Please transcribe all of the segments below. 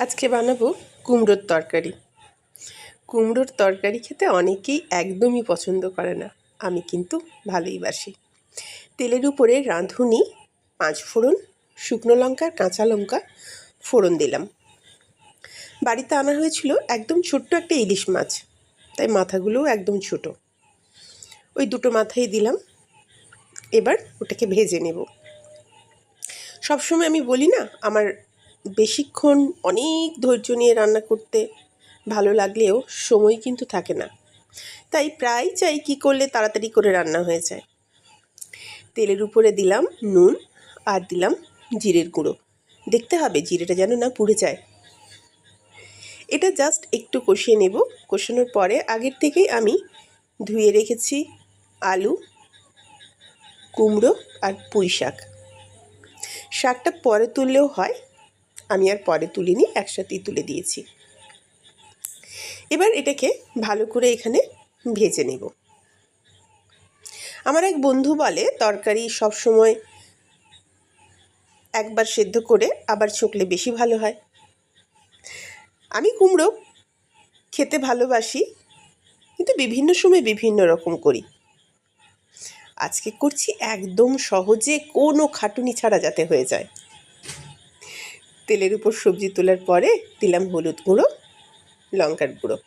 আজকে বানাবো কুমড়োর তরকারি। কুমড়োর তরকারি খেতে অনেকেই একদমই পছন্দ করে না, আমি কিন্তু ভালোই বাসি। তেলের উপরে রাঁধুনি 5 ফোড়ন, শুকনো লঙ্কা, কাঁচা লঙ্কা ফোড়ন দিলাম। বাড়িতে আনা হয়েছিল একদম ছোট্ট একটা ইলিশ মাছ, তাই মাথাগুলোও একদম ছোট। ওই দুটো মাথাই দিলাম। এবার ওটাকে ভেজে নেব। সবসময় আমি বলি না, আমার বেশিক্ষণ অনেক ধৈর্য নিয়ে রান্না করতে ভালো লাগলেও সময় কিন্তু থাকে না, তাই প্রায় চাই কী করলে তাড়াতাড়ি করে রান্না হয়ে যায়। তেলের উপরে দিলাম নুন আর দিলাম জিরের গুঁড়ো। দেখতে হবে জিরেটা যেন না পুড়ে যায়। এটা জাস্ট একটু কষিয়ে নেব। কষানোর পরে আগের থেকেই আমি ধুয়ে রেখেছি আলু, কুমড়ো আর পুঁই শাক। শাকটা পরে তুললেও হয়, আমি আর পরে তুলিনি, একসাথেই তুলে দিয়েছি। এবার এটাকে ভালো করে এখানে ভেজে নেব। আমার এক বন্ধু বলে তরকারি সবসময় একবার সেদ্ধ করে আবার ছকলে বেশি ভালো হয়। আমি কুমড়ো খেতে ভালোবাসি, কিন্তু বিভিন্ন সময় বিভিন্ন রকম করি। আজকে করছি একদম সহজে, কোনো খাটুনি ছাড়া যাতে হয়ে যায়। তেলের উপর সবজি তোলার পরে দিলাম হলুদ গুঁড়ো, লঙ্কার গুঁড়ো।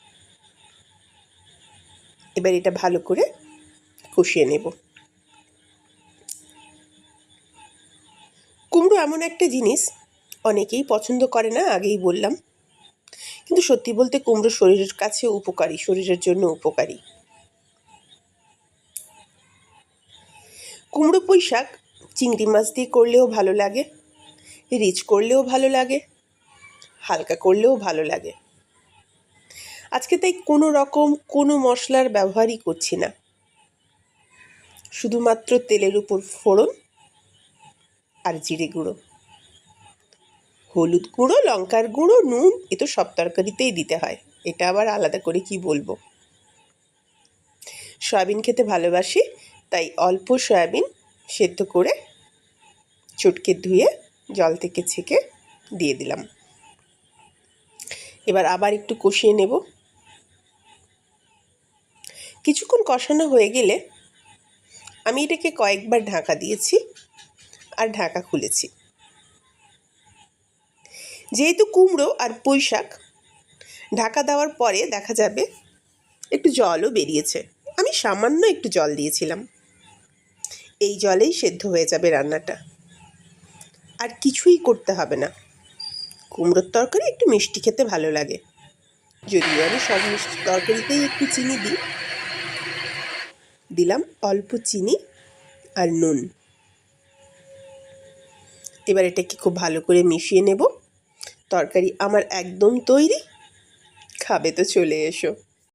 এবার এটা ভালো করে কষিয়ে নেব। কুমড়ো এমন একটা জিনিস অনেকেই পছন্দ করে না, আগেই বললাম, কিন্তু সত্যি বলতে কুমড়ো শরীরের কাছে উপকারী, শরীরের জন্য উপকারী। কুমড়ো পুঁই শাক চিংড়ি মাছ দিয়ে করলেও ভালো লাগে, রিচ করলেও ভালো লাগে, হালকা করলেও ভালো লাগে। আজকে তাই কোনো রকম কোনো মশলার ব্যবহারই করছি না, শুধুমাত্র তেলের উপর ফোড়ন আর জিরে গুঁড়ো, হলুদ গুঁড়ো, লঙ্কার গুঁড়ো, নুন। এ তো সব তরকারিতেই দিতে হয়, এটা আবার আলাদা করে কি বলবো। সয়াবিন খেতে ভালোবাসি, তাই অল্প সয়াবিন সেদ্ধ করে চটকে ধুয়ে জল থেকে ছেঁকে দিয়ে দিলাম। এবার আবার একটু কষিয়ে নেব। কিছুক্ষণ কষানো হয়ে গেলে আমি এটাকে কয়েকবার ঢাকা দিয়েছি আর ঢাকা খুলেছি। যেহেতু কুমড়ো আর পুঁই শাক, ঢাকা দেওয়ার পরে দেখা যাবে একটু জলও বেরিয়েছে। আমি সামান্য একটু জল দিয়েছিলাম, এই জলেই সেদ্ধ হয়ে যাবে রান্নাটা, আর কিছুই করতে হবে না। কুমড়োর তরকারি একটু মিষ্টি খেতে ভালো লাগে, যদিও আমি সব মিষ্টি তরকারিতেই একটু চিনি দিই। দিলাম অল্প চিনি আর নুন। এবার এটাকে খুব ভালো করে মিশিয়ে নেব। তরকারি আমার একদম তৈরি, খাবে তো চলে এসো।